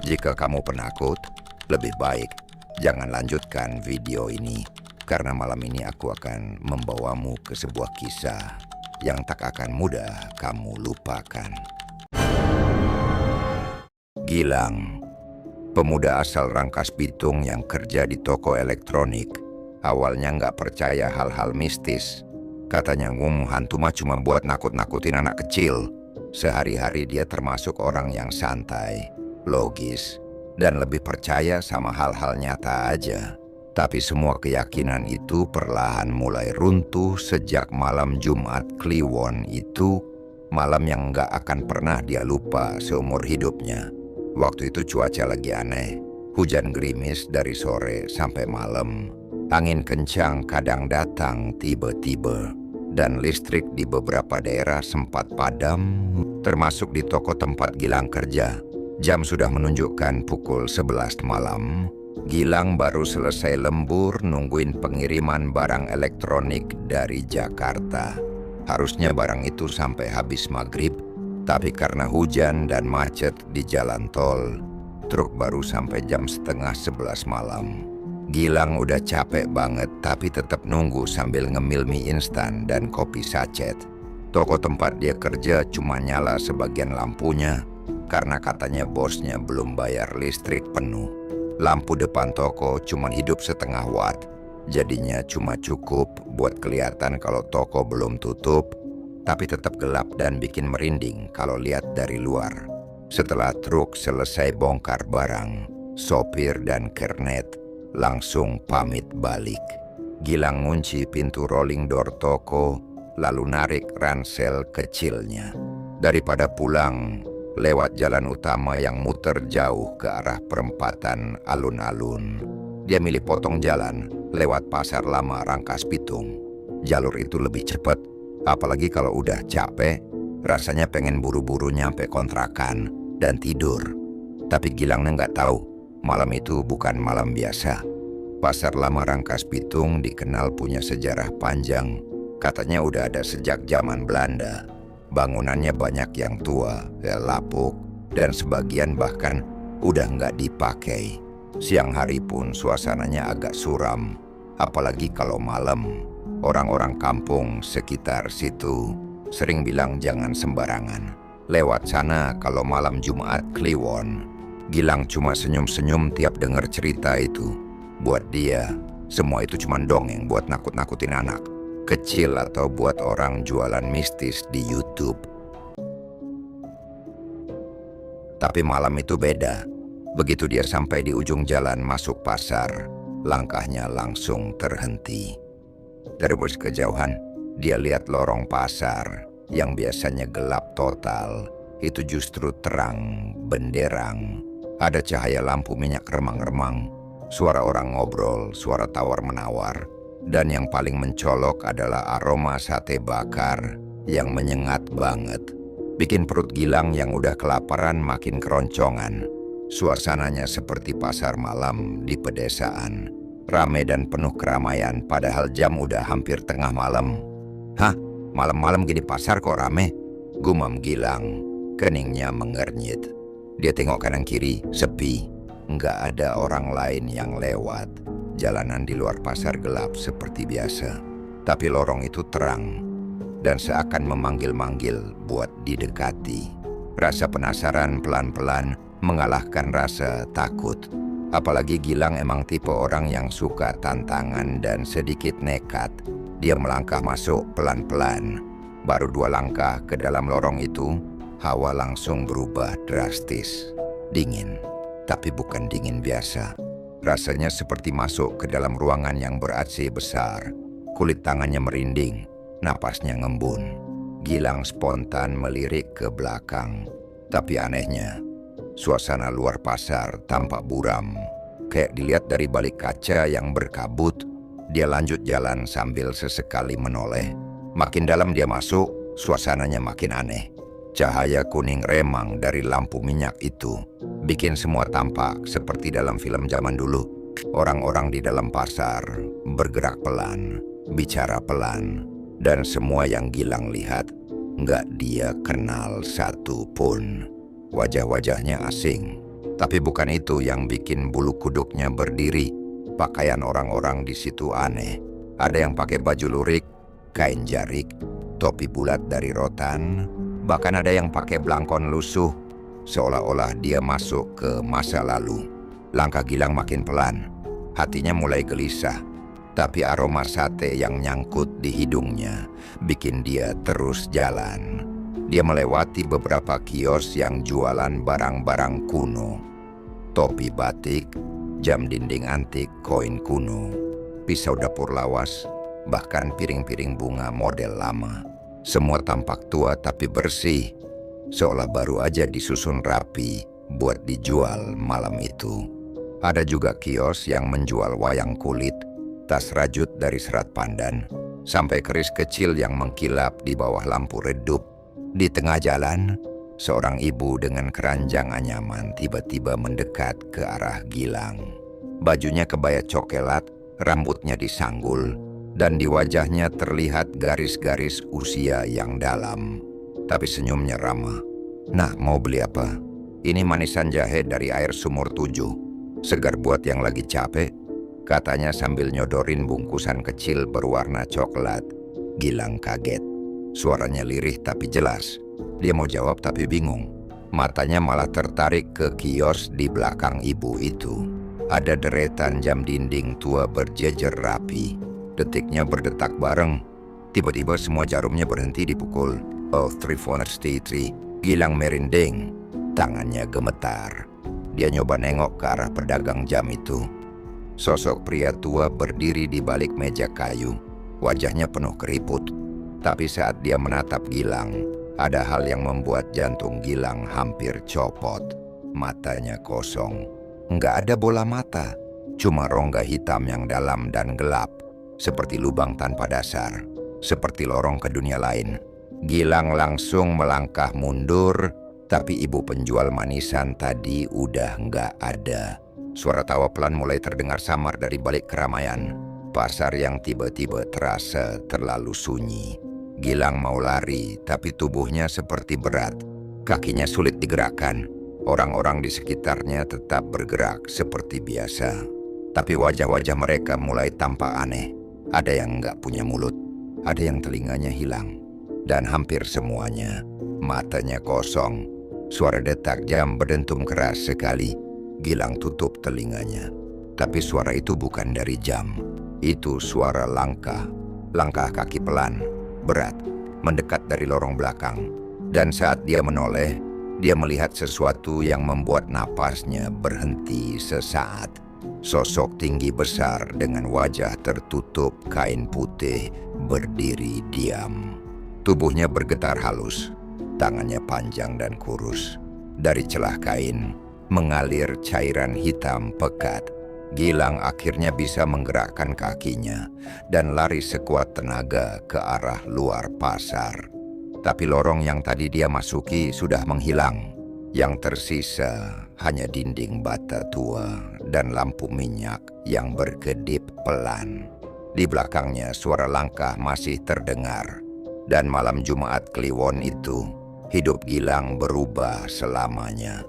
Jika kamu penakut, lebih baik jangan lanjutkan video ini, karena malam ini aku akan membawamu ke sebuah kisah yang tak akan mudah kamu lupakan. Gilang, pemuda asal Rangkas Bitung yang kerja di toko elektronik, awalnya nggak percaya hal-hal mistis. Katanya hantu mah cuma buat nakut-nakutin anak kecil. Sehari-hari dia termasuk orang yang santai, logis, dan lebih percaya sama hal-hal nyata aja. Tapi semua keyakinan itu perlahan mulai runtuh sejak malam Jumat Kliwon itu, malam yang nggak akan pernah dia lupa seumur hidupnya. Waktu itu cuaca lagi aneh, hujan gerimis dari sore sampai malam. Angin kencang kadang datang tiba-tiba, dan listrik di beberapa daerah sempat padam, termasuk di toko tempat Gilang kerja. Jam sudah menunjukkan pukul 11 malam. Gilang baru selesai lembur nungguin pengiriman barang elektronik dari Jakarta. Harusnya barang itu sampai habis maghrib, tapi karena hujan dan macet di jalan tol, truk baru sampai jam setengah 11 malam. Gilang udah capek banget tapi tetap nunggu sambil ngemil mie instan dan kopi sachet. Toko tempat dia kerja cuma nyala sebagian lampunya karena katanya bosnya belum bayar listrik penuh. Lampu depan toko cuma hidup setengah watt, jadinya cuma cukup buat kelihatan kalau toko belum tutup, tapi tetap gelap dan bikin merinding kalau lihat dari luar. Setelah truk selesai bongkar barang, sopir dan kernet langsung pamit balik. Gilang ngunci pintu rolling door toko, lalu narik ransel kecilnya. Daripada pulang lewat jalan utama yang muter jauh ke arah perempatan alun-alun, dia milih potong jalan lewat pasar lama Rangkas Bitung. Jalur itu lebih cepat, apalagi kalau udah capek, rasanya pengen buru-buru nyampe kontrakan dan tidur. Tapi Gilangnya nggak tahu, malam itu bukan malam biasa. Pasar lama Rangkas Bitung dikenal punya sejarah panjang. Katanya udah ada sejak zaman Belanda. Bangunannya banyak yang tua, lapuk, dan sebagian bahkan udah nggak dipakai. Siang hari pun suasananya agak suram, apalagi kalau malam. Orang-orang kampung sekitar situ sering bilang jangan sembarangan lewat sana kalau malam Jumat Kliwon. Gilang cuma senyum-senyum tiap dengar cerita itu. Buat dia, semua itu cuma dongeng buat nakut-nakutin anak kecil atau buat orang jualan mistis di YouTube. Tapi malam itu beda. Begitu dia sampai di ujung jalan masuk pasar, langkahnya langsung terhenti. Dari bos kejauhan, dia lihat lorong pasar yang biasanya gelap total, itu justru terang benderang. Ada cahaya lampu minyak remang-remang, suara orang ngobrol, suara tawar-menawar, dan yang paling mencolok adalah aroma sate bakar yang menyengat banget. Bikin perut Gilang yang udah kelaparan makin keroncongan. Suasananya seperti pasar malam di pedesaan. Rame dan penuh keramaian padahal jam udah hampir tengah malam. Hah? Malam-malam gini pasar kok rame? Gumam Gilang, keningnya mengernyit. Dia tengok kanan kiri, sepi. Nggak ada orang lain yang lewat. Jalanan di luar pasar gelap seperti biasa. Tapi lorong itu terang dan seakan memanggil-manggil buat didekati. Rasa penasaran pelan-pelan mengalahkan rasa takut. Apalagi Gilang emang tipe orang yang suka tantangan dan sedikit nekat. Dia melangkah masuk pelan-pelan. Baru 2 langkah ke dalam lorong itu, hawa langsung berubah drastis. Dingin, tapi bukan dingin biasa. Rasanya seperti masuk ke dalam ruangan yang ber-AC besar. Kulit tangannya merinding, napasnya ngembun. Gilang spontan melirik ke belakang. Tapi anehnya, suasana luar pasar tampak buram. Kayak dilihat dari balik kaca yang berkabut. Dia lanjut jalan sambil sesekali menoleh. Makin dalam dia masuk, suasananya makin aneh. Cahaya kuning remang dari lampu minyak itu bikin semua tampak seperti dalam film zaman dulu. Orang-orang di dalam pasar bergerak pelan, bicara pelan, dan semua yang Gilang lihat nggak dia kenal satu pun. Wajah-wajahnya asing, Tapi bukan itu yang bikin bulu kuduknya berdiri. Pakaian orang-orang di situ aneh. Ada yang pakai baju lurik, kain jarik, topi bulat dari rotan, bahkan ada yang pakai blangkon lusuh, seolah-olah dia masuk ke masa lalu. Langkah Gilang makin pelan, hatinya mulai gelisah, tapi aroma sate yang nyangkut di hidungnya bikin dia terus jalan. Dia melewati beberapa kios yang jualan barang-barang kuno, topi batik, jam dinding antik, koin kuno, pisau dapur lawas, bahkan piring-piring bunga model lama. Semua tampak tua tapi bersih, seolah baru aja disusun rapi buat dijual malam itu. Ada juga kios yang menjual wayang kulit, tas rajut dari serat pandan, sampai keris kecil yang mengkilap di bawah lampu redup. Di tengah jalan, seorang ibu dengan keranjang anyaman tiba-tiba mendekat ke arah Gilang. Bajunya kebaya coklat, rambutnya disanggul, dan di wajahnya terlihat garis-garis usia yang dalam. Tapi senyumnya ramah. "Nah, mau beli apa?" "Ini manisan jahe dari air sumur 7. Segar buat yang lagi capek," katanya sambil nyodorin bungkusan kecil berwarna coklat. Gilang kaget. Suaranya lirih tapi jelas. Dia mau jawab tapi bingung. Matanya malah tertarik ke kios di belakang ibu itu. Ada deretan jam dinding tua berjejer rapi. Detiknya berdetak bareng. Tiba-tiba semua jarumnya berhenti di pukul 3:43. Gilang merinding. Tangannya gemetar. Dia nyoba nengok ke arah pedagang jam itu. Sosok pria tua berdiri di balik meja kayu. Wajahnya penuh keriput. Tapi saat dia menatap Gilang, ada hal yang membuat jantung Gilang hampir copot. Matanya kosong. Nggak ada bola mata, cuma rongga hitam yang dalam dan gelap, seperti lubang tanpa dasar, seperti lorong ke dunia lain. Gilang langsung melangkah mundur, tapi ibu penjual manisan tadi udah nggak ada. Suara tawa pelan mulai terdengar samar dari balik keramaian. Pasar yang tiba-tiba terasa terlalu sunyi. Gilang mau lari, tapi tubuhnya seperti berat. Kakinya sulit digerakkan. Orang-orang di sekitarnya tetap bergerak seperti biasa. Tapi wajah-wajah mereka mulai tampak aneh. Ada yang nggak punya mulut, ada yang telinganya hilang. Dan hampir semuanya, matanya kosong. Suara detak jam berdentum keras sekali. Gilang tutup telinganya. Tapi suara itu bukan dari jam. Itu suara langkah. Langkah kaki pelan, berat, mendekat dari lorong belakang. Dan saat dia menoleh, dia melihat sesuatu yang membuat napasnya berhenti sesaat. Sosok tinggi besar dengan wajah tertutup kain putih berdiri diam. Tubuhnya bergetar halus, tangannya panjang dan kurus. Dari celah kain mengalir cairan hitam pekat. Gilang akhirnya bisa menggerakkan kakinya dan lari sekuat tenaga ke arah luar pasar. Tapi lorong yang tadi dia masuki sudah menghilang. Yang tersisa hanya dinding bata tua dan lampu minyak yang berkedip pelan. Di belakangnya suara langkah masih terdengar. Dan malam Jumat Kliwon itu, hidup Gilang berubah selamanya.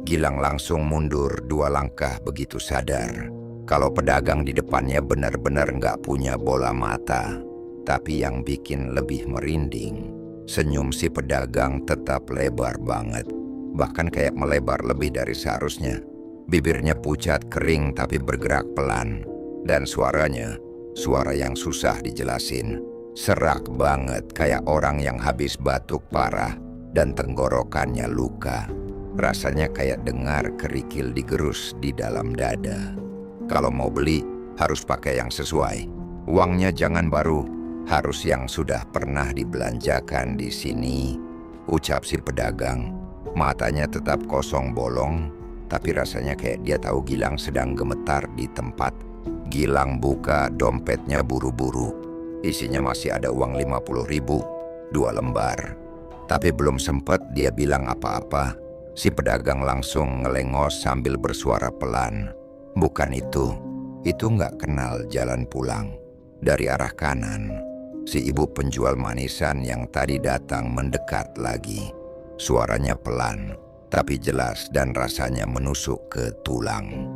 Gilang langsung mundur 2 langkah begitu sadar kalau pedagang di depannya benar-benar nggak punya bola mata. Tapi yang bikin lebih merinding, senyum si pedagang tetap lebar banget, bahkan kayak melebar lebih dari seharusnya. Bibirnya pucat kering tapi bergerak pelan, dan suaranya, suara yang susah dijelasin, serak banget kayak orang yang habis batuk parah dan tenggorokannya luka. Rasanya kayak dengar kerikil digerus di dalam dada. Kalau mau beli, harus pakai yang sesuai. Uangnya jangan baru, harus yang sudah pernah dibelanjakan di sini, ucap si pedagang. Matanya tetap kosong bolong, tapi rasanya kayak dia tahu Gilang sedang gemetar di tempat. Gilang buka dompetnya buru-buru. Isinya masih ada uang 50.000, 2 lembar. Tapi belum sempat dia bilang apa-apa, si pedagang langsung ngelengos sambil bersuara pelan. "Bukan itu nggak kenal jalan pulang." Dari arah kanan, si ibu penjual manisan yang tadi datang mendekat lagi. Suaranya pelan, tapi jelas dan rasanya menusuk ke tulang.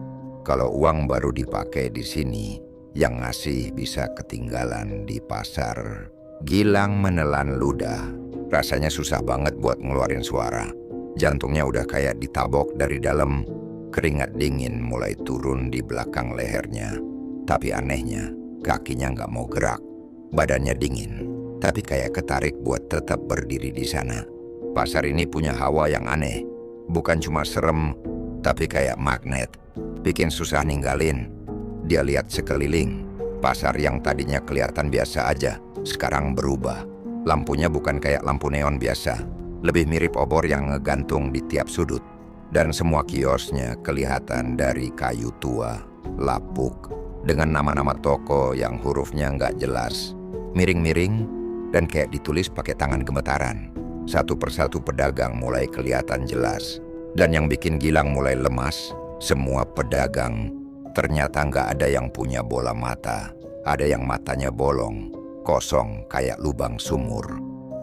Kalau uang baru dipakai di sini, yang ngasih bisa ketinggalan di pasar. Gilang menelan ludah. Rasanya susah banget buat ngeluarin suara. Jantungnya udah kayak ditabok dari dalam. Keringat dingin mulai turun di belakang lehernya. Tapi anehnya, kakinya nggak mau gerak. Badannya dingin, tapi kayak ketarik buat tetap berdiri di sana. Pasar ini punya hawa yang aneh. Bukan cuma serem, tapi kayak magnet. Bikin susah ninggalin. Dia lihat sekeliling. Pasar yang tadinya kelihatan biasa aja, sekarang berubah. Lampunya bukan kayak lampu neon biasa. Lebih mirip obor yang ngegantung di tiap sudut. Dan semua kiosnya kelihatan dari kayu tua, lapuk, dengan nama-nama toko yang hurufnya nggak jelas. Miring-miring dan kayak ditulis pakai tangan gemetaran. Satu persatu pedagang mulai kelihatan jelas. Dan yang bikin Gilang mulai lemas, semua pedagang ternyata nggak ada yang punya bola mata. Ada yang matanya bolong, kosong kayak lubang sumur.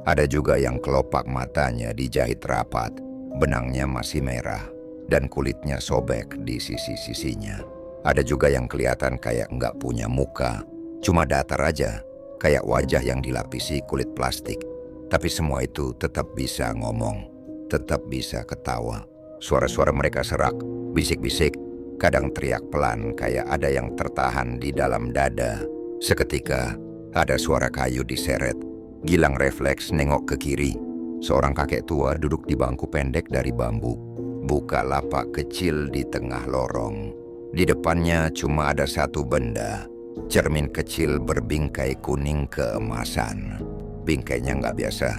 Ada juga yang kelopak matanya dijahit rapat, benangnya masih merah, dan kulitnya sobek di sisi-sisinya. Ada juga yang kelihatan kayak nggak punya muka, cuma datar aja, kayak wajah yang dilapisi kulit plastik. Tapi semua itu tetap bisa ngomong, tetap bisa ketawa. Suara-suara mereka serak, bisik-bisik, kadang teriak pelan kayak ada yang tertahan di dalam dada. Seketika, ada suara kayu diseret. Gilang refleks nengok ke kiri. Seorang kakek tua duduk di bangku pendek dari bambu. Buka lapak kecil di tengah lorong. Di depannya cuma ada satu benda. Cermin kecil berbingkai kuning keemasan. Bingkainya nggak biasa.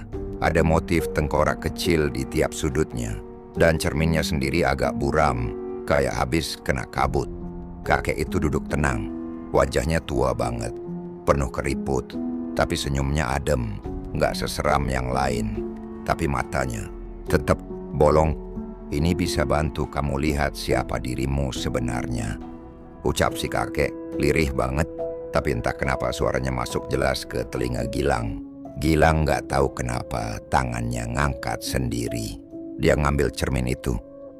Ada motif tengkorak kecil di tiap sudutnya. Dan cerminnya sendiri agak buram, kayak habis kena kabut. Kakek itu duduk tenang. Wajahnya tua banget, penuh keriput. Tapi senyumnya adem, nggak seseram yang lain. Tapi matanya tetap bolong. Ini bisa bantu kamu lihat siapa dirimu sebenarnya. Ucap si kakek, lirih banget. Tapi entah kenapa suaranya masuk jelas ke telinga Gilang. Gilang nggak tahu kenapa tangannya ngangkat sendiri. Dia ngambil cermin itu.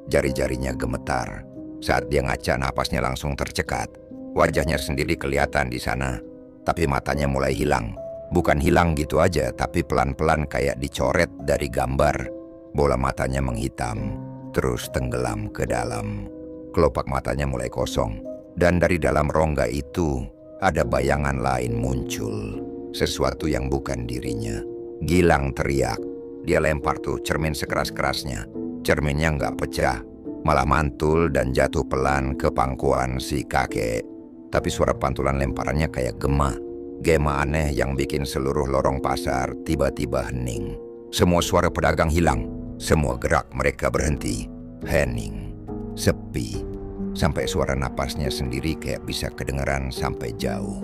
Jari-jarinya gemetar. Saat dia ngaca, napasnya langsung tercekat. Wajahnya sendiri kelihatan di sana. Tapi matanya mulai hilang. Bukan hilang gitu aja, tapi pelan-pelan kayak dicoret dari gambar. Bola matanya menghitam, terus tenggelam ke dalam. Kelopak matanya mulai kosong. Dan dari dalam rongga itu, ada bayangan lain muncul. Sesuatu yang bukan dirinya. Gilang teriak. Dia lempar tuh cermin sekeras-kerasnya. Cerminnya nggak pecah, malah mantul dan jatuh pelan ke pangkuan si kakek. Tapi suara pantulan lemparannya kayak gema. Gema aneh yang bikin seluruh lorong pasar tiba-tiba hening. Semua suara pedagang hilang. Semua gerak mereka berhenti. Hening. Sepi. Sampai suara napasnya sendiri kayak bisa kedengeran sampai jauh.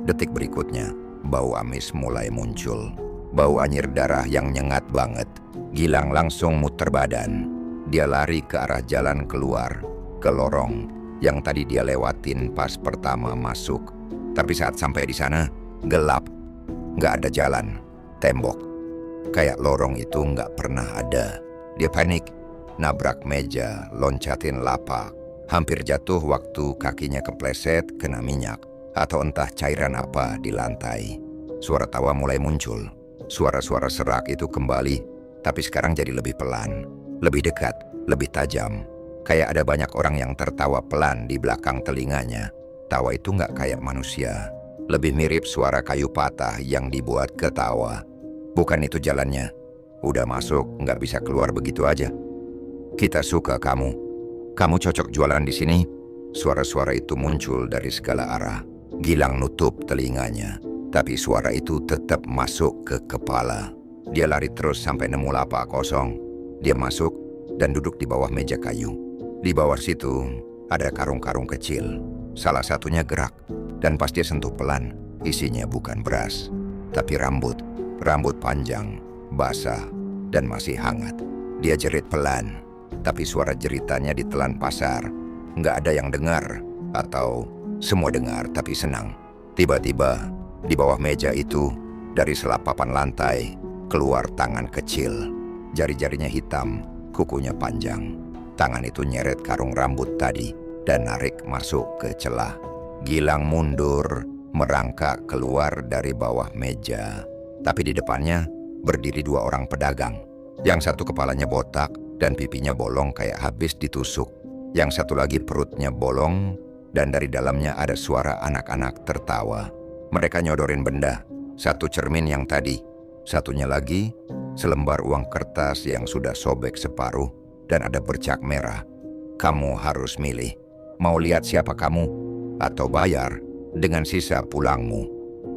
Detik berikutnya, bau amis mulai muncul. Bau anyir darah yang nyengat banget. Gilang langsung muter badan. Dia lari ke arah jalan keluar, ke lorong yang tadi dia lewatin pas pertama masuk. Tapi saat sampai di sana, gelap. Nggak ada jalan, tembok. Kayak lorong itu nggak pernah ada. Dia panik, nabrak meja, loncatin lapak. Hampir jatuh waktu kakinya kepleset kena minyak. Atau entah cairan apa di lantai. Suara tawa mulai muncul. Suara-suara serak itu kembali, tapi sekarang jadi lebih pelan. Lebih dekat, lebih tajam. Kayak ada banyak orang yang tertawa pelan di belakang telinganya. Tawa itu nggak kayak manusia. Lebih mirip suara kayu patah yang dibuat ketawa. Bukan itu jalannya. Udah masuk, nggak bisa keluar begitu aja. Kita suka kamu. Kamu cocok jualan di sini. Suara-suara itu muncul dari segala arah. Gilang nutup telinganya. Tapi suara itu tetap masuk ke kepala. Dia lari terus sampai nemu lapak kosong. Dia masuk dan duduk di bawah meja kayu. Di bawah situ ada karung-karung kecil. Salah satunya gerak. Dan pas dia sentuh pelan, isinya bukan beras, tapi rambut. Rambut panjang, basah, dan masih hangat. Dia jerit pelan, tapi suara jeritannya ditelan pasar. Nggak ada yang dengar, atau semua dengar tapi senang. Tiba-tiba, di bawah meja itu, dari selap papan lantai, keluar tangan kecil. Jari-jarinya hitam, kukunya panjang. Tangan itu nyeret karung rambut tadi dan narik masuk ke celah. Gilang mundur, merangkak keluar dari bawah meja. Tapi di depannya berdiri dua orang pedagang. Yang satu kepalanya botak dan pipinya bolong kayak habis ditusuk. Yang satu lagi perutnya bolong dan dari dalamnya ada suara anak-anak tertawa. Mereka nyodorin benda, satu cermin yang tadi, satunya lagi selembar uang kertas yang sudah sobek separuh dan ada bercak merah. Kamu harus milih, mau lihat siapa kamu atau bayar dengan sisa pulangmu.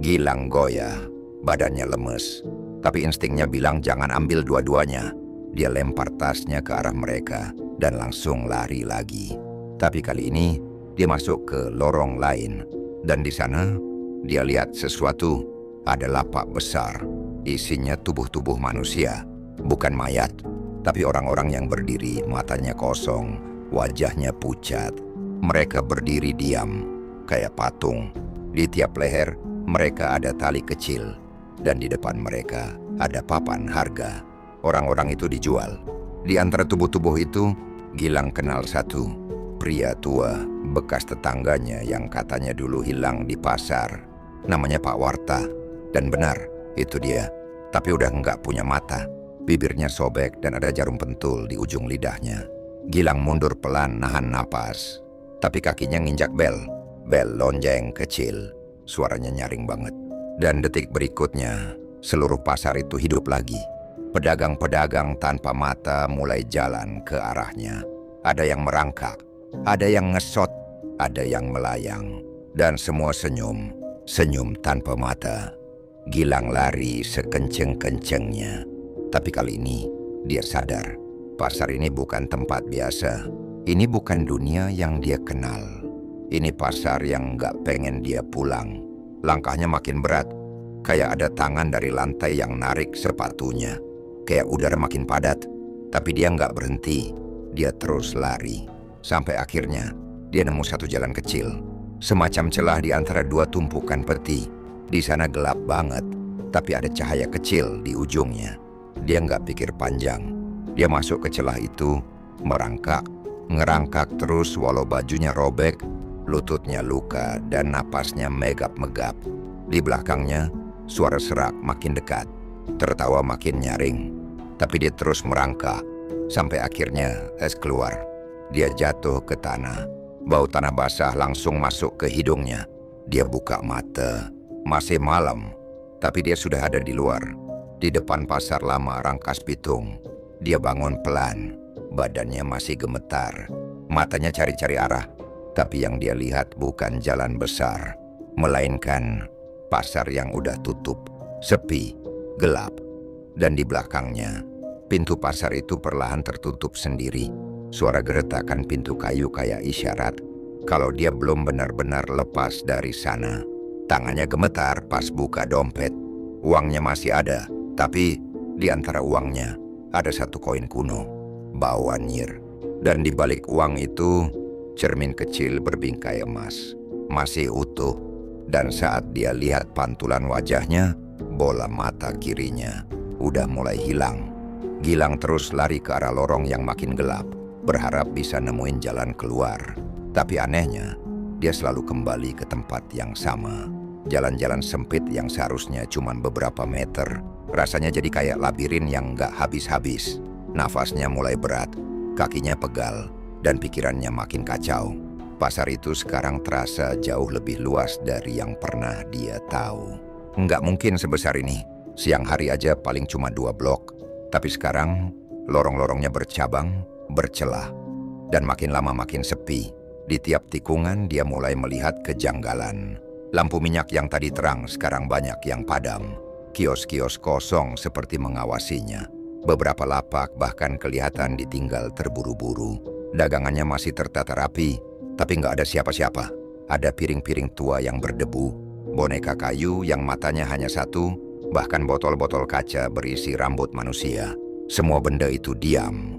Gilang goyah, badannya lemes. Tapi instingnya bilang jangan ambil dua-duanya. Dia lempar tasnya ke arah mereka dan langsung lari lagi. Tapi kali ini dia masuk ke lorong lain. Dan di sana dia lihat sesuatu. Ada lapak besar. Isinya tubuh-tubuh manusia. Bukan mayat, tapi orang-orang yang berdiri, matanya kosong, wajahnya pucat. Mereka berdiri diam, kayak patung. Di tiap leher mereka ada tali kecil. Dan di depan mereka ada papan harga. Orang-orang itu dijual. Di antara tubuh-tubuh itu, Gilang kenal satu. Pria tua, bekas tetangganya yang katanya dulu hilang di pasar. Namanya Pak Warta. Dan benar, itu dia. Tapi udah nggak punya mata. Bibirnya sobek dan ada jarum pentul di ujung lidahnya. Gilang mundur pelan nahan napas. Tapi kakinya nginjak bel. Bel lonjeng kecil. Suaranya nyaring banget. Dan detik berikutnya, seluruh pasar itu hidup lagi. Pedagang-pedagang tanpa mata mulai jalan ke arahnya. Ada yang merangkak, ada yang ngesot, ada yang melayang. Dan semua senyum, senyum tanpa mata. Gilang lari sekenceng-kencengnya. Tapi kali ini, dia sadar. Pasar ini bukan tempat biasa. Ini bukan dunia yang dia kenal. Ini pasar yang gak pengen dia pulang. Langkahnya makin berat, kayak ada tangan dari lantai yang narik sepatunya. Kayak udara makin padat, tapi dia nggak berhenti. Dia terus lari. Sampai akhirnya, dia nemu satu jalan kecil. Semacam celah di antara dua tumpukan peti. Di sana gelap banget, tapi ada cahaya kecil di ujungnya. Dia nggak pikir panjang. Dia masuk ke celah itu, merangkak, ngerangkak terus walau bajunya robek, lututnya luka dan napasnya megap-megap. Di belakangnya, suara serak makin dekat. Tertawa makin nyaring. Tapi dia terus merangkak. Sampai akhirnya es keluar. Dia jatuh ke tanah. Bau tanah basah langsung masuk ke hidungnya. Dia buka mata. Masih malam. Tapi dia sudah ada di luar. Di depan pasar lama Rangkas Bitung. Dia bangun pelan. Badannya masih gemetar. Matanya cari-cari arah. Tapi yang dia lihat bukan jalan besar, melainkan pasar yang udah tutup, sepi, gelap. Dan di belakangnya, pintu pasar itu perlahan tertutup sendiri. Suara geretakan pintu kayu kayak isyarat kalau dia belum benar-benar lepas dari sana. Tangannya gemetar pas buka dompet. Uangnya masih ada, tapi di antara uangnya ada satu koin kuno, bau anyir. Dan di balik uang itu, cermin kecil berbingkai emas, masih utuh. Dan saat dia lihat pantulan wajahnya, bola mata kirinya udah mulai hilang. Gilang terus lari ke arah lorong yang makin gelap, berharap bisa nemuin jalan keluar. Tapi anehnya, dia selalu kembali ke tempat yang sama. Jalan-jalan sempit yang seharusnya cuma beberapa meter, rasanya jadi kayak labirin yang gak habis-habis. Nafasnya mulai berat, kakinya pegal, dan pikirannya makin kacau. Pasar itu sekarang terasa jauh lebih luas dari yang pernah dia tahu. Nggak mungkin sebesar ini. Siang hari aja paling cuma 2 blok. Tapi sekarang, lorong-lorongnya bercabang, bercelah. Dan makin lama makin sepi. Di tiap tikungan dia mulai melihat kejanggalan. Lampu minyak yang tadi terang sekarang banyak yang padam. Kios-kios kosong seperti mengawasinya. Beberapa lapak bahkan kelihatan ditinggal terburu-buru. Dagangannya masih tertata rapi, tapi nggak ada siapa-siapa. Ada piring-piring tua yang berdebu, boneka kayu yang matanya hanya satu, bahkan botol-botol kaca berisi rambut manusia. Semua benda itu diam,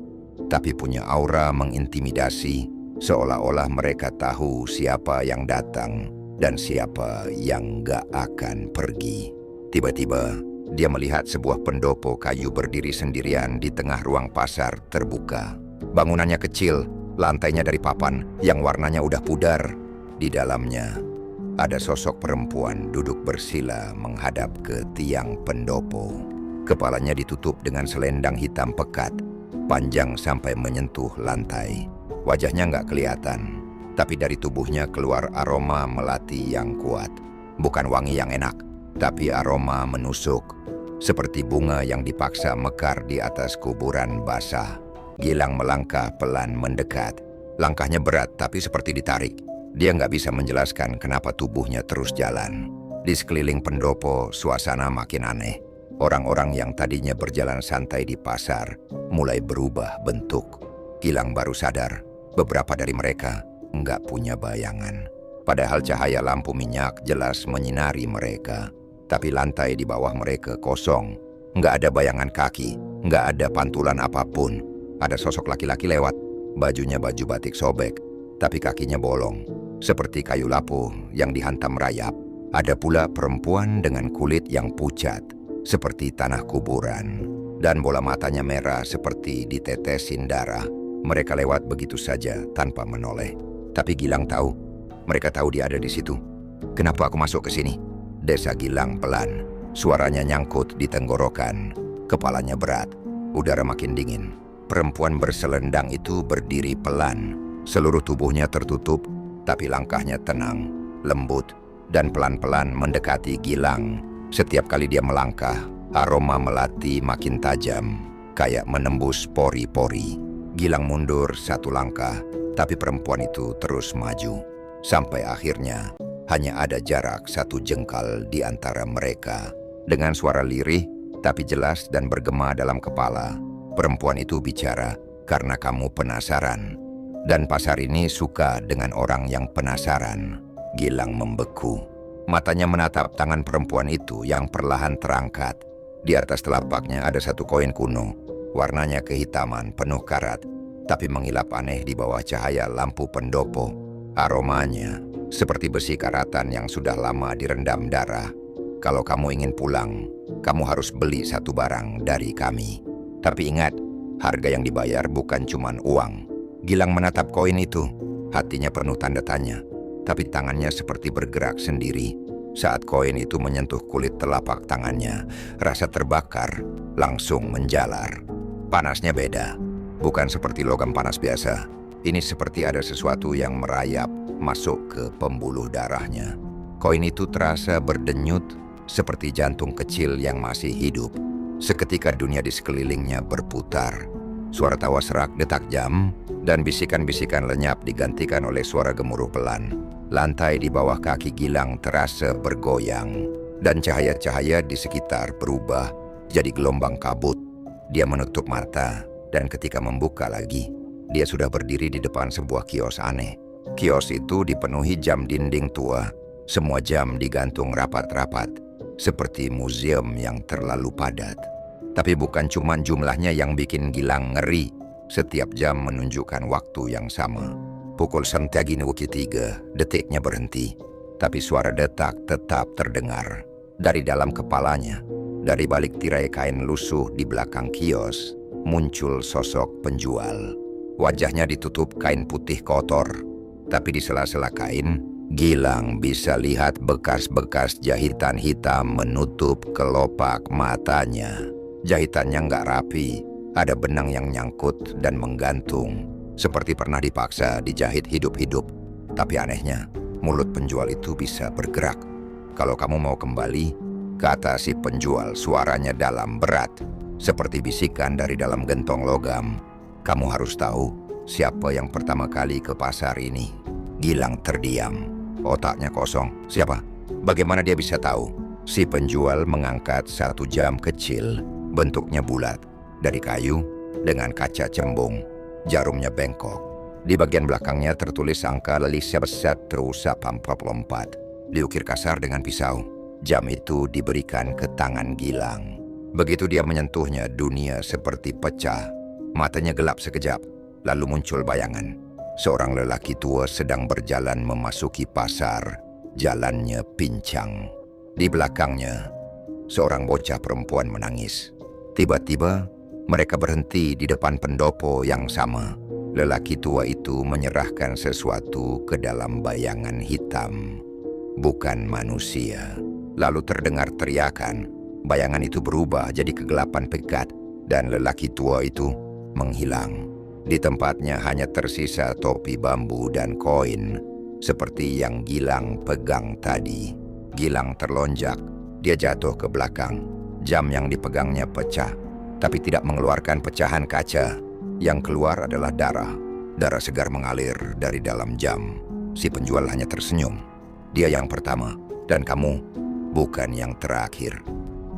tapi punya aura mengintimidasi, seolah-olah mereka tahu siapa yang datang dan siapa yang nggak akan pergi. Tiba-tiba, Dia melihat sebuah pendopo kayu berdiri sendirian di tengah ruang pasar terbuka. Bangunannya kecil, lantainya dari papan yang warnanya udah pudar. Di dalamnya ada sosok perempuan duduk bersila menghadap ke tiang pendopo. Kepalanya ditutup dengan selendang hitam pekat, panjang sampai menyentuh lantai. Wajahnya nggak kelihatan, tapi dari tubuhnya keluar aroma melati yang kuat. Bukan wangi yang enak, tapi aroma menusuk, seperti bunga yang dipaksa mekar di atas kuburan basah. Gilang melangkah pelan mendekat. Langkahnya berat tapi seperti ditarik. Dia nggak bisa menjelaskan kenapa tubuhnya terus jalan. Di sekeliling pendopo, suasana makin aneh. Orang-orang yang tadinya berjalan santai di pasar mulai berubah bentuk. Gilang baru sadar, beberapa dari mereka nggak punya bayangan. Padahal cahaya lampu minyak jelas menyinari mereka. Tapi lantai di bawah mereka kosong. Nggak ada bayangan kaki, nggak ada pantulan apapun. Ada sosok laki-laki lewat, bajunya baju batik sobek, tapi kakinya bolong, seperti kayu lapu yang dihantam rayap. Ada pula perempuan dengan kulit yang pucat, seperti tanah kuburan, dan bola matanya merah seperti ditetesin darah. Mereka lewat begitu saja tanpa menoleh. Tapi Gilang tahu, mereka tahu dia ada di situ. Kenapa aku masuk ke sini? Desa Gilang pelan. Suaranya nyangkut di tenggorokan. Kepalanya berat. Udara makin dingin. Perempuan berselendang itu berdiri pelan. Seluruh tubuhnya tertutup, tapi langkahnya tenang, lembut, dan pelan-pelan mendekati Gilang. Setiap kali dia melangkah, aroma melati makin tajam, kayak menembus pori-pori. Gilang mundur satu langkah, tapi perempuan itu terus maju. Sampai akhirnya, hanya ada jarak 1 jengkal di antara mereka. Dengan suara lirih, tapi jelas dan bergema dalam kepala, perempuan itu bicara, "Karena kamu penasaran. Dan pasar ini suka dengan orang yang penasaran." Gilang membeku. Matanya menatap tangan perempuan itu yang perlahan terangkat. Di atas telapaknya ada 1 koin kuno. Warnanya kehitaman, penuh karat, tapi mengilap aneh di bawah cahaya lampu pendopo. Aromanya seperti besi karatan yang sudah lama direndam darah. Kalau kamu ingin pulang, kamu harus beli 1 barang dari kami. Tapi ingat, harga yang dibayar bukan cuma uang. Gilang menatap koin itu, hatinya penuh tanda tanya. Tapi tangannya seperti bergerak sendiri. Saat koin itu menyentuh kulit telapak tangannya, rasa terbakar langsung menjalar. Panasnya beda, bukan seperti logam panas biasa. Ini seperti ada sesuatu yang merayap masuk ke pembuluh darahnya. Koin itu terasa berdenyut seperti jantung kecil yang masih hidup. Seketika dunia di sekelilingnya berputar. Suara tawa serak, detak jam, dan bisikan-bisikan lenyap digantikan oleh suara gemuruh pelan. Lantai di bawah kaki Gilang terasa bergoyang, dan cahaya-cahaya di sekitar berubah jadi gelombang kabut. Dia menutup mata, dan ketika membuka lagi, dia sudah berdiri di depan sebuah kios aneh. Kios itu dipenuhi jam dinding tua. Semua jam digantung rapat-rapat, seperti museum yang terlalu padat. Tapi bukan cuma jumlahnya yang bikin Gilang ngeri. Setiap jam menunjukkan waktu yang sama. Pukul sentagi nuki 3, detiknya berhenti. Tapi suara detak tetap terdengar. Dari dalam kepalanya, dari balik tirai kain lusuh di belakang kios, muncul sosok penjual. Wajahnya ditutup kain putih kotor. Tapi di sela-sela kain, Gilang bisa lihat bekas-bekas jahitan hitam menutup kelopak matanya. Jahitannya nggak rapi, ada benang yang nyangkut dan menggantung, seperti pernah dipaksa dijahit hidup-hidup. Tapi anehnya, mulut penjual itu bisa bergerak. Kalau kamu mau kembali, kata si penjual, suaranya dalam berat, seperti bisikan dari dalam gentong logam. Kamu harus tahu siapa yang pertama kali ke pasar ini. Gilang terdiam, otaknya kosong. Siapa? Bagaimana dia bisa tahu? Si penjual mengangkat 1 jam kecil, bentuknya bulat, dari kayu, dengan kaca cembung. Jarumnya bengkok. Di bagian belakangnya tertulis angka Lelisia Besat Terusa 44. Diukir kasar dengan pisau. Jam itu diberikan ke tangan Gilang. Begitu dia menyentuhnya, dunia seperti pecah. Matanya gelap sekejap, lalu muncul bayangan. Seorang lelaki tua sedang berjalan memasuki pasar. Jalannya pincang. Di belakangnya, seorang bocah perempuan menangis. Tiba-tiba, mereka berhenti di depan pendopo yang sama. Lelaki tua itu menyerahkan sesuatu ke dalam bayangan hitam, bukan manusia. Lalu terdengar teriakan. Bayangan itu berubah jadi kegelapan pekat, dan lelaki tua itu menghilang. Di tempatnya hanya tersisa topi bambu dan koin, seperti yang Gilang pegang tadi. Gilang terlonjak, dia jatuh ke belakang. Jam yang dipegangnya pecah, tapi tidak mengeluarkan pecahan kaca. Yang keluar adalah darah. Darah segar mengalir dari dalam jam. Si penjual hanya tersenyum. Dia yang pertama, dan kamu bukan yang terakhir.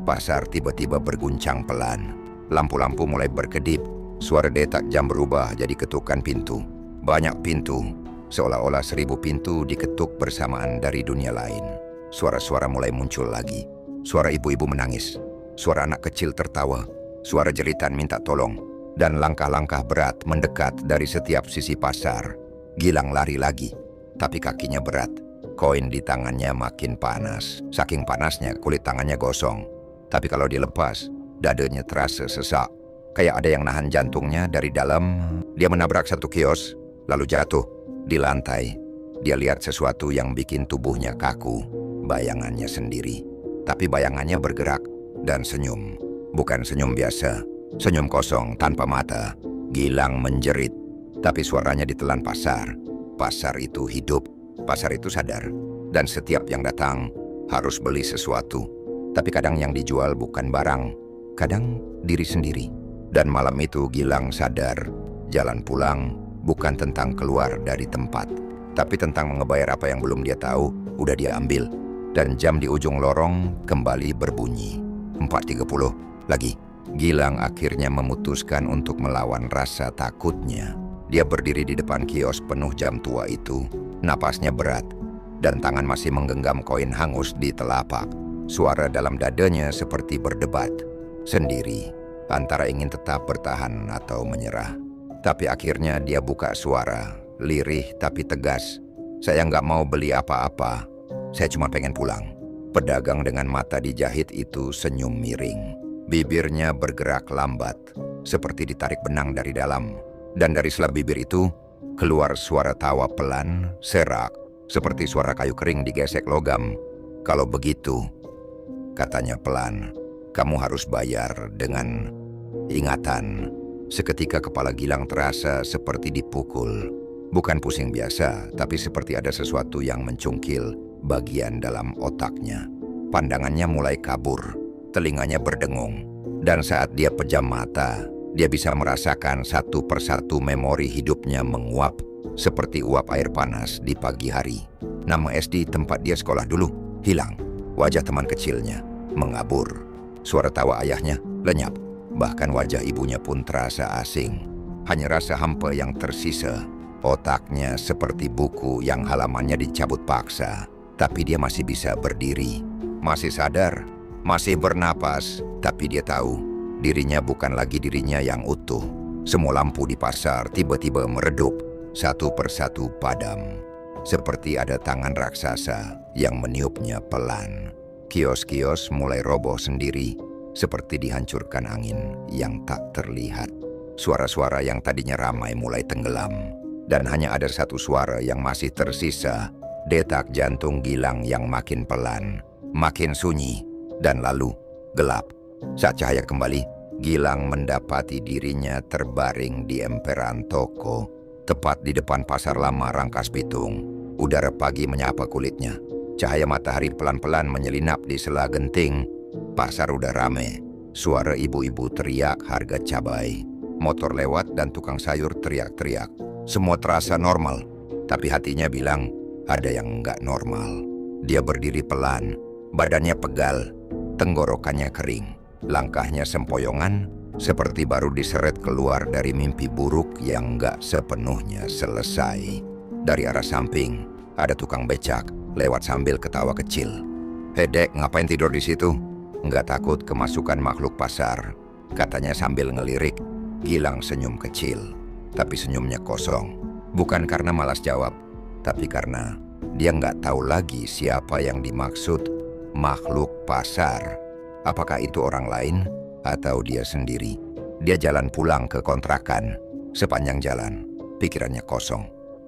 Pasar tiba-tiba berguncang pelan. Lampu-lampu mulai berkedip. Suara detak jam berubah jadi ketukan pintu. Banyak pintu, seolah-olah 1000 pintu diketuk bersamaan dari dunia lain. Suara-suara mulai muncul lagi. Suara ibu-ibu menangis. Suara anak kecil tertawa. Suara jeritan minta tolong. Dan langkah-langkah berat mendekat dari setiap sisi pasar. Gilang lari lagi, tapi kakinya berat. Koin di tangannya makin panas. Saking panasnya kulit tangannya gosong. Tapi kalau dilepas, dadanya terasa sesak. Kayak ada yang nahan jantungnya dari dalam. Dia menabrak satu kios, lalu jatuh di lantai. Dia lihat sesuatu yang bikin tubuhnya kaku. Bayangannya sendiri. Tapi bayangannya bergerak dan senyum. Bukan senyum biasa. Senyum kosong tanpa mata. Gilang menjerit. Tapi suaranya ditelan pasar. Pasar itu hidup. Pasar itu sadar. Dan setiap yang datang harus beli sesuatu. Tapi kadang yang dijual bukan barang. Kadang diri sendiri. Dan malam itu Gilang sadar. Jalan pulang bukan tentang keluar dari tempat. Tapi tentang mengebayar apa yang belum dia tahu. Udah dia ambil. Dan jam di ujung lorong kembali berbunyi. 4.30 lagi. Gilang akhirnya memutuskan untuk melawan rasa takutnya. Dia berdiri di depan kios penuh jam tua itu. Napasnya berat, dan tangan masih menggenggam koin hangus di telapak. Suara dalam dadanya seperti berdebat sendiri, antara ingin tetap bertahan atau menyerah. Tapi akhirnya dia buka suara, lirih tapi tegas. Saya nggak mau beli apa-apa, saya cuma pengen pulang. Pedagang dengan mata dijahit itu senyum miring. Bibirnya bergerak lambat, seperti ditarik benang dari dalam. Dan dari selap bibir itu, keluar suara tawa pelan, serak, seperti suara kayu kering digesek logam. Kalau begitu, katanya pelan, kamu harus bayar dengan ingatan. Seketika kepala Gilang terasa seperti dipukul. Bukan pusing biasa, tapi seperti ada sesuatu yang mencungkil bagian dalam otaknya. Pandangannya mulai kabur. Telinganya berdengung, dan saat dia pejam mata, dia bisa merasakan satu persatu memori hidupnya menguap seperti uap air panas di pagi hari. Nama SD tempat dia sekolah dulu hilang, wajah teman kecilnya mengabur, suara tawa ayahnya lenyap, bahkan wajah ibunya pun terasa asing. Hanya rasa hampa yang tersisa. Otaknya seperti buku yang halamannya dicabut paksa, tapi dia masih bisa berdiri, masih sadar. Masih bernapas, tapi dia tahu dirinya bukan lagi dirinya yang utuh. Semua lampu di pasar tiba-tiba meredup, satu persatu padam. Seperti ada tangan raksasa yang meniupnya pelan. Kios-kios mulai roboh sendiri, seperti dihancurkan angin yang tak terlihat. Suara-suara yang tadinya ramai mulai tenggelam. Dan hanya ada satu suara yang masih tersisa, detak jantung Gilang yang makin pelan, makin sunyi. Dan lalu, gelap. Saat cahaya kembali, Gilang mendapati dirinya terbaring di emperan toko, tepat di depan pasar lama Rangkas Bitung. Udara pagi menyapa kulitnya. Cahaya matahari pelan-pelan menyelinap di sela genting. Pasar udah rame. Suara ibu-ibu teriak harga cabai. Motor lewat dan tukang sayur teriak-teriak. Semua terasa normal, tapi hatinya bilang ada yang nggak normal. Dia berdiri pelan, badannya pegal. Tenggorokannya kering, langkahnya sempoyongan, seperti baru diseret keluar dari mimpi buruk yang gak sepenuhnya selesai. Dari arah samping, ada tukang becak, lewat sambil ketawa kecil. "Hei dek, ngapain tidur di situ? Nggak takut kemasukan makhluk pasar?" katanya sambil ngelirik. Gilang senyum kecil, tapi senyumnya kosong. Bukan karena malas jawab, tapi karena dia nggak tahu lagi siapa yang dimaksud makhluk pasar. Apakah itu orang lain atau dia sendiri? Dia jalan pulang ke kontrakan. Sepanjang jalan, pikirannya kosong.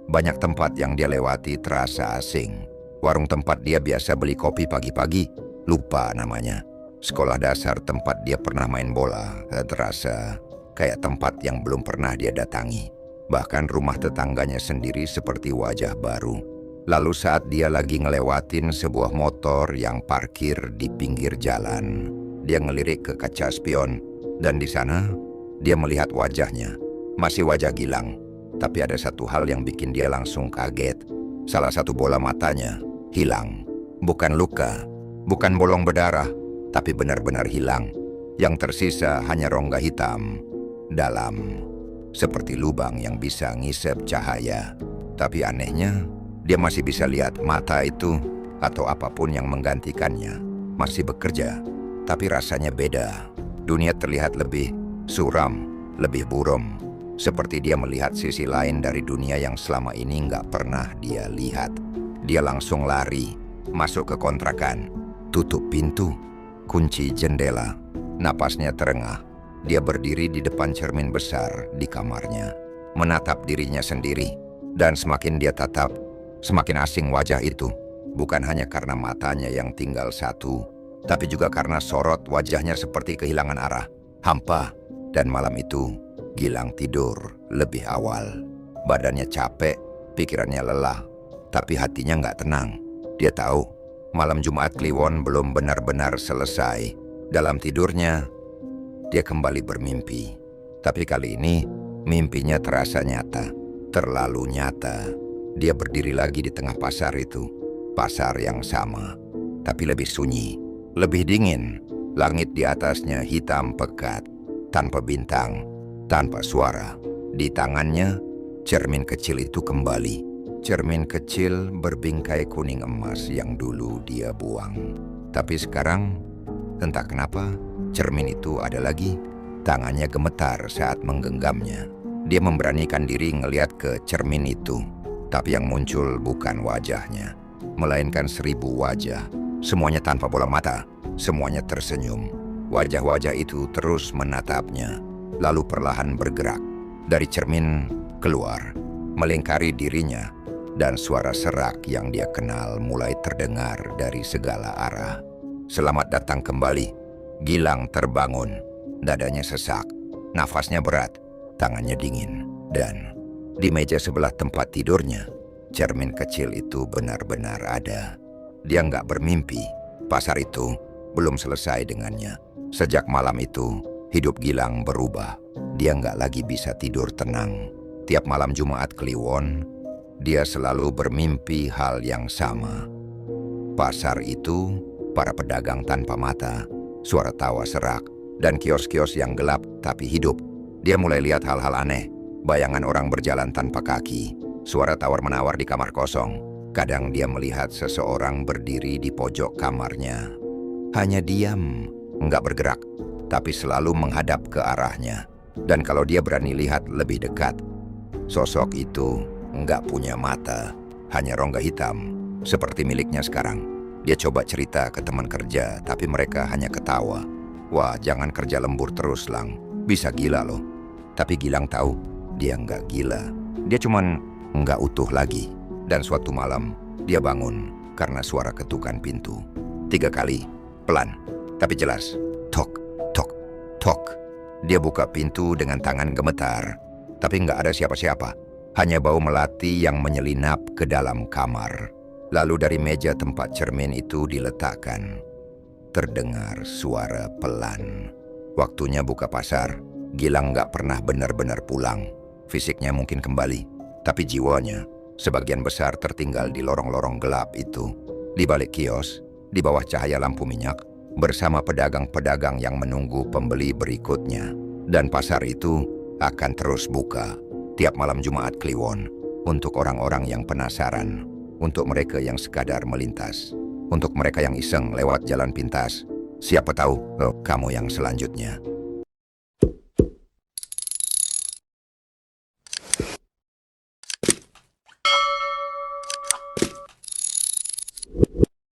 Banyak tempat yang dia lewati terasa asing. Warung tempat dia biasa beli kopi pagi-pagi, lupa namanya. Sekolah dasar tempat dia pernah main bola, terasa kayak tempat yang belum pernah dia datangi. Bahkan rumah tetangganya sendiri seperti wajah baru. Lalu saat dia lagi ngelewatin sebuah motor yang parkir di pinggir jalan, dia ngelirik ke kaca spion, dan di sana dia melihat wajahnya. Masih wajah Gilang, tapi ada satu hal yang bikin dia langsung kaget. Salah satu bola matanya hilang. Bukan luka, bukan bolong berdarah, tapi benar-benar hilang. Yang tersisa hanya rongga hitam dalam, seperti lubang yang bisa ngisep cahaya. Tapi anehnya, dia masih bisa lihat mata itu atau apapun yang menggantikannya masih bekerja. Tapi rasanya beda. Dunia terlihat lebih suram, lebih buram. Seperti dia melihat sisi lain dari dunia yang selama ini nggak pernah dia lihat. Dia langsung lari, masuk ke kontrakan, tutup pintu, kunci jendela. Napasnya terengah. Dia berdiri di depan cermin besar di kamarnya, menatap dirinya sendiri. Dan semakin dia tatap, semakin asing wajah itu. Bukan hanya karena matanya yang tinggal satu, tapi juga karena sorot wajahnya seperti kehilangan arah, hampa. Dan malam itu, Gilang tidur lebih awal. Badannya capek, pikirannya lelah, tapi hatinya nggak tenang. Dia tahu, malam Jumat Kliwon belum benar-benar selesai. Dalam tidurnya, dia kembali bermimpi. Tapi kali ini, mimpinya terasa nyata. Terlalu nyata. Dia berdiri lagi di tengah pasar itu. Pasar yang sama, tapi lebih sunyi, lebih dingin. Langit di atasnya hitam pekat, tanpa bintang, tanpa suara. Di tangannya, cermin kecil itu kembali. Cermin kecil berbingkai kuning emas yang dulu dia buang. Tapi sekarang, entah kenapa, cermin itu ada lagi. Tangannya gemetar saat menggenggamnya. Dia memberanikan diri ngeliat ke cermin itu. Tapi yang muncul bukan wajahnya, melainkan 1000 wajah. Semuanya tanpa bola mata, semuanya tersenyum. Wajah-wajah itu terus menatapnya, lalu perlahan bergerak. Dari cermin keluar, melingkari dirinya, dan suara serak yang dia kenal mulai terdengar dari segala arah. Selamat datang kembali. Gilang terbangun, dadanya sesak, nafasnya berat, tangannya dingin, dan di meja sebelah tempat tidurnya, cermin kecil itu benar-benar ada. Dia nggak bermimpi. Pasar itu belum selesai dengannya. Sejak malam itu, hidup Gilang berubah. Dia nggak lagi bisa tidur tenang. Tiap malam Jumat Kliwon, dia selalu bermimpi hal yang sama. Pasar itu, para pedagang tanpa mata, suara tawa serak, dan kios-kios yang gelap tapi hidup. Dia mulai lihat hal-hal aneh, bayangan orang berjalan tanpa kaki, suara tawar-menawar di kamar kosong. Kadang dia melihat seseorang berdiri di pojok kamarnya. Hanya diam, nggak bergerak, tapi selalu menghadap ke arahnya. Dan kalau dia berani lihat lebih dekat, sosok itu nggak punya mata, hanya rongga hitam, seperti miliknya sekarang. Dia coba cerita ke teman kerja, tapi mereka hanya ketawa. Wah, jangan kerja lembur terus, Lang. Bisa gila loh. Tapi Gilang tahu, dia nggak gila. Dia cuman nggak utuh lagi. Dan suatu malam, dia bangun karena suara ketukan pintu. 3 kali, pelan, tapi jelas. Tok, tok, tok. Dia buka pintu dengan tangan gemetar, tapi nggak ada siapa-siapa. Hanya bau melati yang menyelinap ke dalam kamar. Lalu dari meja tempat cermin itu diletakkan, terdengar suara pelan. Waktunya buka pasar. Gilang nggak pernah benar-benar pulang. Fisiknya mungkin kembali, tapi jiwanya sebagian besar tertinggal di lorong-lorong gelap itu. Di balik kios, di bawah cahaya lampu minyak, bersama pedagang-pedagang yang menunggu pembeli berikutnya. Dan pasar itu akan terus buka tiap malam Jumat Kliwon untuk orang-orang yang penasaran, untuk mereka yang sekadar melintas, untuk mereka yang iseng lewat jalan pintas. Siapa tahu, kamu yang selanjutnya.